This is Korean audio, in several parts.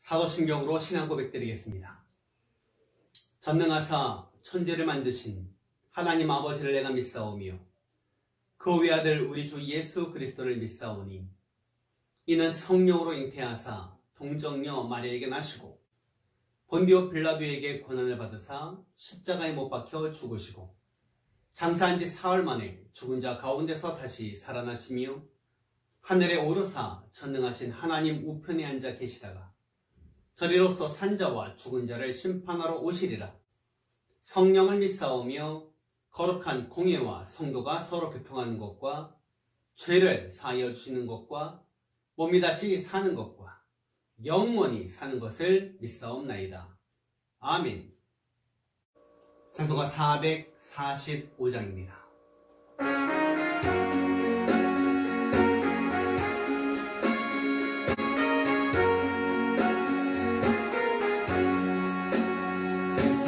사도신경으로 신앙 고백드리겠습니다. 전능하사 천지를 만드신 하나님 아버지를 내가 믿사오며 그 외아들 우리 주 예수 그리스도를 믿사오니 이는 성령으로 잉태하사 동정녀 마리아에게 나시고 본디오 빌라도에게 고난을 받으사 십자가에 못 박혀 죽으시고 장사한 지 사흘 만에 죽은 자 가운데서 다시 살아나시며 하늘에 오르사 전능하신 하나님 우편에 앉아 계시다가 저리로서 산자와 죽은 자를 심판하러 오시리라. 성령을 믿사오며 거룩한 공예와 성도가 서로 교통하는 것과 죄를 사하여 주시는 것과 몸이 다시 사는 것과 영원히 사는 것을 믿사옵나이다. 아멘. 찬송가 445장입니다.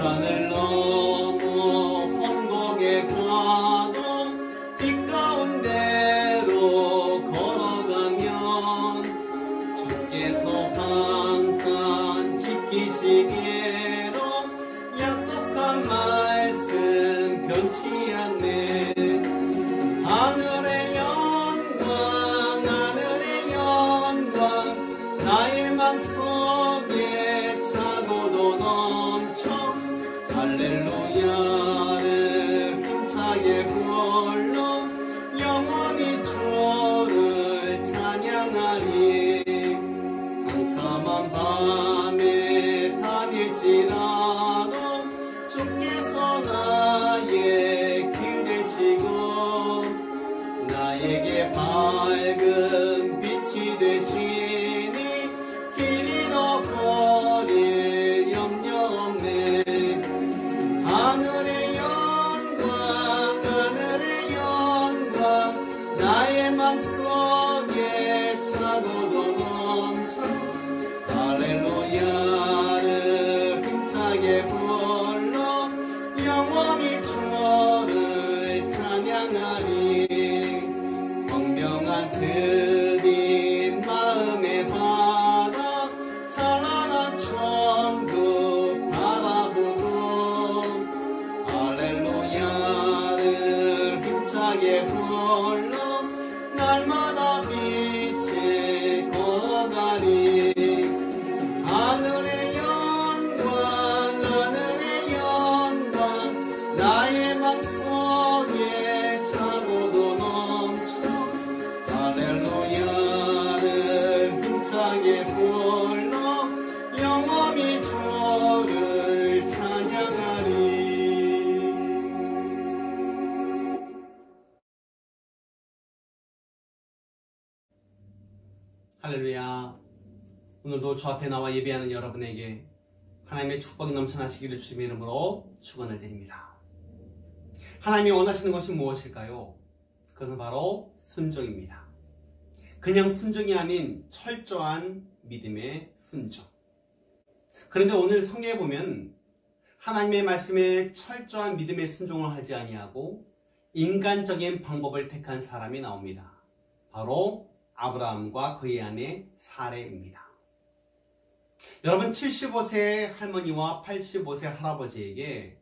산을 넘어 성공에 가도 빛 가운데로 걸어가면 주께서 항상 지키시기로 약속한 말씀 변치 않네. 하늘의 영광 하늘의 영광 나의 맘속에 차고도 넘쳐 할렐루야를 힘차게 불러 영원히 주를 찬양하리. 캄캄한 밤에 다닐지라도 주께서 나의 길 되시고 나에게 밝은 빛이 되시니 길 잃어버릴 염려 없네. 하늘의 영광 나의 맘속에 차고도 넘쳐 할렐루야를 힘차게 불러 영원히 주를 찬양하리. 광명한 그빛 마음에 받아 찬란한 천국 바라보고 할렐루야를 힘차게 불러 날마다 빛에 걸어가리. 하늘의 영광 나의 맘속에 차고도 넘쳐 할렐루야를 힘차게 불러 영원히 주를 찬양하리. 할렐루야. 오늘도 주 앞에 나와 예배하는 여러분에게 하나님의 축복이 넘쳐나시기를 주님의 이름으로 축원을 드립니다. 하나님이 원하시는 것이 무엇일까요? 그것은 바로 순종입니다. 그냥 순종이 아닌 철저한 믿음의 순종. 그런데 오늘 성경에 보면 하나님의 말씀에 철저한 믿음의 순종을 하지 아니하고 인간적인 방법을 택한 사람이 나옵니다. 바로 아브라함과 그의 아내 사레입니다. 여러분, 75세 할머니와 85세 할아버지에게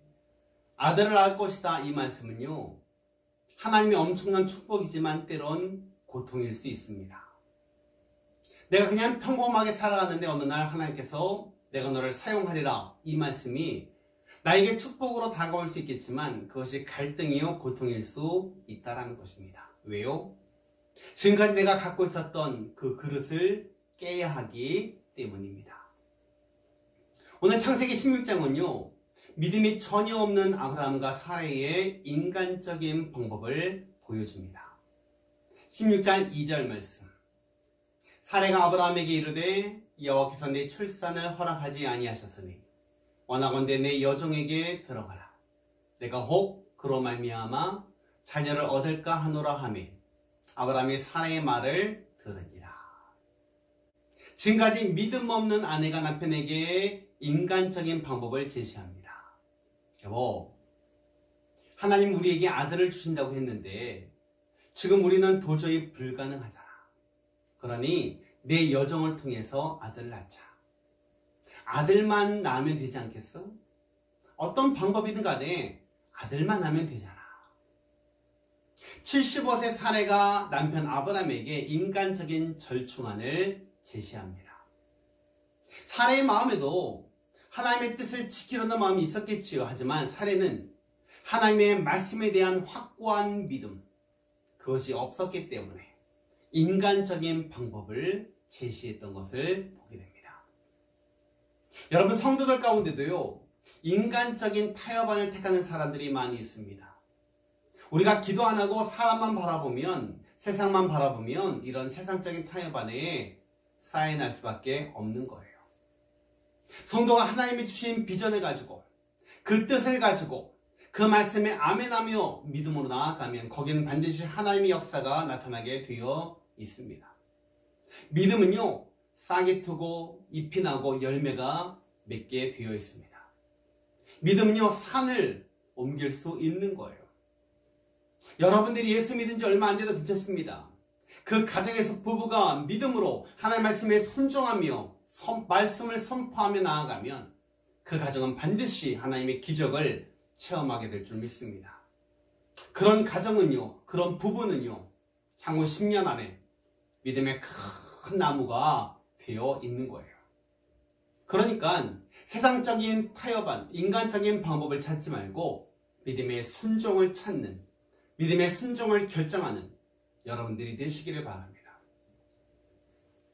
아들을 낳을 것이다, 이 말씀은요, 하나님의 엄청난 축복이지만 때론 고통일 수 있습니다. 내가 그냥 평범하게 살아갔는데 어느 날 하나님께서 내가 너를 사용하리라, 이 말씀이 나에게 축복으로 다가올 수 있겠지만 그것이 갈등이요 고통일 수 있다는 것입니다. 왜요? 지금까지 내가 갖고 있었던 그 그릇을 깨야 하기 때문입니다. 오늘 창세기 16장은요, 믿음이 전혀 없는 아브라함과 사라의 인간적인 방법을 보여줍니다. 16장 2절 말씀. 사라가 아브라함에게 이르되 여호와께서 내 출산을 허락하지 아니하셨으니 원하건대 내 여종에게 들어가라. 내가 혹 그로 말미암아 자녀를 얻을까 하노라 하매 아브라함이 사라의 말을 들으니라. 지금까지 믿음 없는 아내가 남편에게 인간적인 방법을 제시합니다. 여보, 하나님 우리에게 아들을 주신다고 했는데 지금 우리는 도저히 불가능하잖아. 그러니 내 여정을 통해서 아들을 낳자. 아들만 낳으면 되지 않겠어? 어떤 방법이든 간에 아들만 낳으면 되잖아. 75세 사례가 남편 아브라함에게 인간적인 절충안을 제시합니다. 사례의 마음에도 하나님의 뜻을 지키려는 마음이 있었겠지요. 하지만 사례는 하나님의 말씀에 대한 확고한 믿음, 그것이 없었기 때문에 인간적인 방법을 제시했던 것을 보게 됩니다. 여러분, 성도들 가운데도요, 인간적인 타협안을 택하는 사람들이 많이 있습니다. 우리가 기도 안 하고 사람만 바라보면, 세상만 바라보면 이런 세상적인 타협안에 쌓여날 수밖에 없는 거예요. 성도가 하나님이 주신 비전을 가지고 그 뜻을 가지고 그 말씀에 아멘하며 믿음으로 나아가면 거기는 반드시 하나님의 역사가 나타나게 되어 있습니다. 믿음은요, 싹이 트고 잎이 나고 열매가 맺게 되어 있습니다. 믿음은요, 산을 옮길 수 있는 거예요. 여러분들이 예수 믿은 지 얼마 안 돼도 괜찮습니다. 그 가정에서 부부가 믿음으로 하나님 말씀에 순종하며 말씀을 선포하며 나아가면 그 가정은 반드시 하나님의 기적을 체험하게 될 줄 믿습니다. 그런 가정은요, 그런 부부는요, 향후 10년 안에 믿음의 큰 나무가 되어 있는 거예요. 그러니까 세상적인 타협안, 인간적인 방법을 찾지 말고 믿음의 순종을 찾는, 믿음의 순종을 결정하는 여러분들이 되시기를 바랍니다.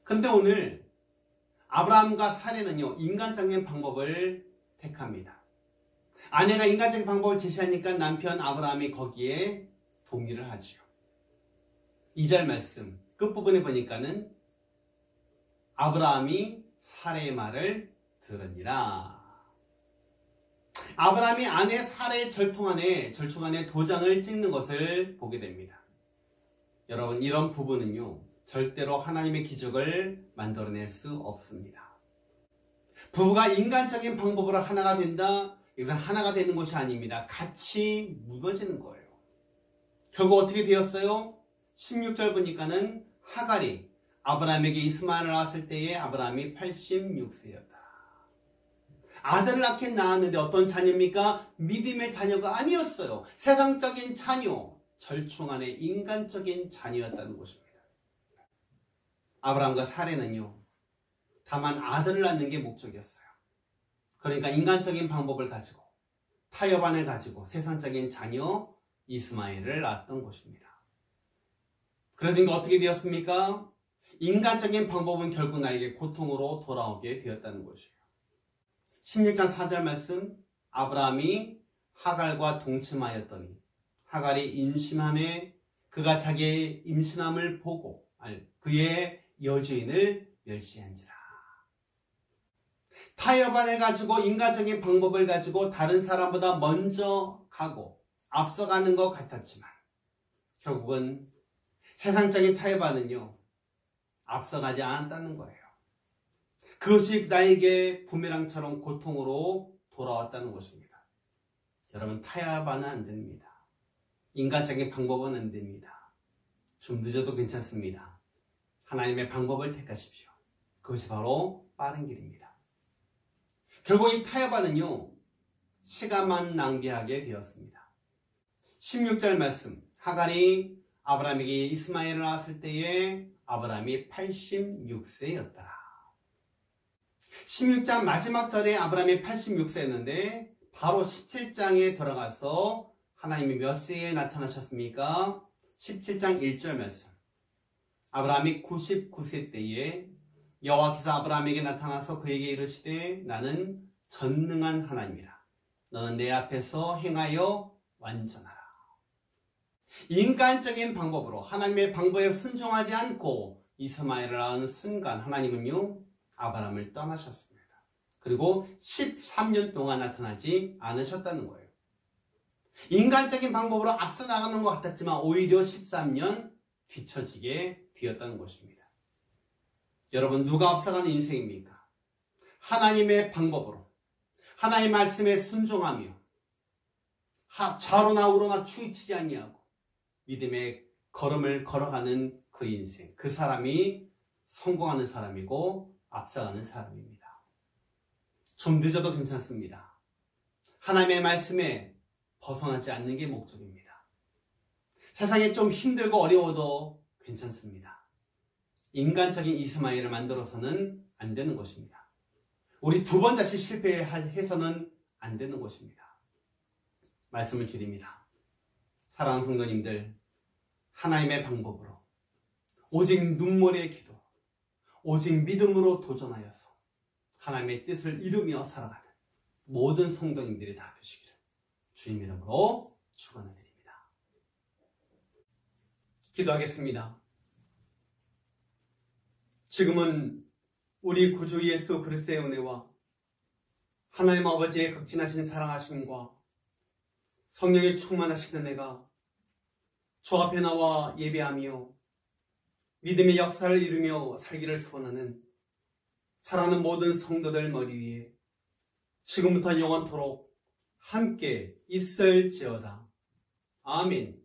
그런데 오늘 아브라함과 사례는요, 인간적인 방법을 택합니다. 아내가 인간적인 방법을 제시하니까 남편 아브라함이 거기에 동의를 하지요. 2절 말씀 끝부분에 보니까는 아브라함이 사례의 말을 들으니라. 아브라함이 아내 사례의 절충안에 도장을 찍는 것을 보게 됩니다. 여러분, 이런 부부는요, 절대로 하나님의 기적을 만들어낼 수 없습니다. 부부가 인간적인 방법으로 하나가 된다? 이것은 하나가 되는 것이 아닙니다. 같이 묻어지는 거예요. 결국 어떻게 되었어요? 16절 보니까는 하갈이 아브라함에게 이스마엘을 낳았을 때에 아브라함이 86세였다. 아들을 낳았는데 어떤 자녀입니까? 믿음의 자녀가 아니었어요. 세상적인 자녀, 절충안의 인간적인 자녀였다는 것입니다. 아브라함과 사례는요, 다만 아들을 낳는 게 목적이었어요. 그러니까 인간적인 방법을 가지고, 타협안을 가지고 세상적인 자녀 이스마엘을 낳았던 것입니다. 그러니까 어떻게 되었습니까? 인간적인 방법은 결국 나에게 고통으로 돌아오게 되었다는 것이에요. 16장 4절 말씀, 아브라함이 하갈과 동침하였더니 하갈이 임신함에 그가 자기의 임신함을 보고 그의 여주인을 멸시한지라. 타협안을 가지고 인간적인 방법을 가지고 다른 사람보다 먼저 가고 앞서가는 것 같았지만 결국은 세상적인 타협안은요, 앞서가지 않았다는 거예요. 그것이 나에게 부메랑처럼 고통으로 돌아왔다는 것입니다. 여러분, 타협안은 안 됩니다. 인간적인 방법은 안 됩니다. 좀 늦어도 괜찮습니다. 하나님의 방법을 택하십시오. 그것이 바로 빠른 길입니다. 결국 이 타협안은요, 시간만 낭비하게 되었습니다. 16절 말씀, 하갈이 아브라함에게 이스마엘을 낳았을 때에 아브라함이 86세였더라. 16장 마지막 절에 아브라함이 86세였는데 바로 17장에 들어가서 하나님이 몇 세에 나타나셨습니까? 17장 1절 말씀. 아브라함이 99세 때에 여호와께서 아브라함에게 나타나서 그에게 이르시되 나는 전능한 하나님이라. 너는 내 앞에서 행하여 완전하라. 인간적인 방법으로 하나님의 방법에 순종하지 않고 이스마엘을 낳은 순간 하나님은요, 아브라함을 떠나셨습니다. 그리고 13년 동안 나타나지 않으셨다는 거예요. 인간적인 방법으로 앞서 나가는 것 같았지만 오히려 13년 뒤처지게 되었다는 것입니다. 여러분, 누가 앞서가는 인생입니까? 하나님의 방법으로, 하나님의 말씀에 순종하며 좌로나 우로나 추이치지 아니하고 믿음의 걸음을 걸어가는 그 인생, 그 사람이 성공하는 사람이고 앞서가는 사람입니다. 좀 늦어도 괜찮습니다. 하나님의 말씀에 벗어나지 않는 게 목적입니다. 세상에 좀 힘들고 어려워도 괜찮습니다. 인간적인 이스마엘을 만들어서는 안 되는 것입니다. 우리 두 번 다시 실패해서는 안 되는 것입니다. 말씀을 드립니다. 사랑하는 성도님들, 하나님의 방법으로 오직 눈물의 기도, 오직 믿음으로 도전하여서 하나님의 뜻을 이루며 살아가는 모든 성도님들이 다 되시기를 주님 이름으로 축원드립니다. 기도하겠습니다. 지금은 우리 구주 예수 그리스도의 은혜와 하나님 아버지의 극진하신 사랑하심과 성령의 충만하신 은혜가 주 앞에 나와 예배하며 믿음의 역사를 이루며 살기를 소원하는 사랑하는 모든 성도들 머리 위에 지금부터 영원토록 함께 있을지어다. 아멘.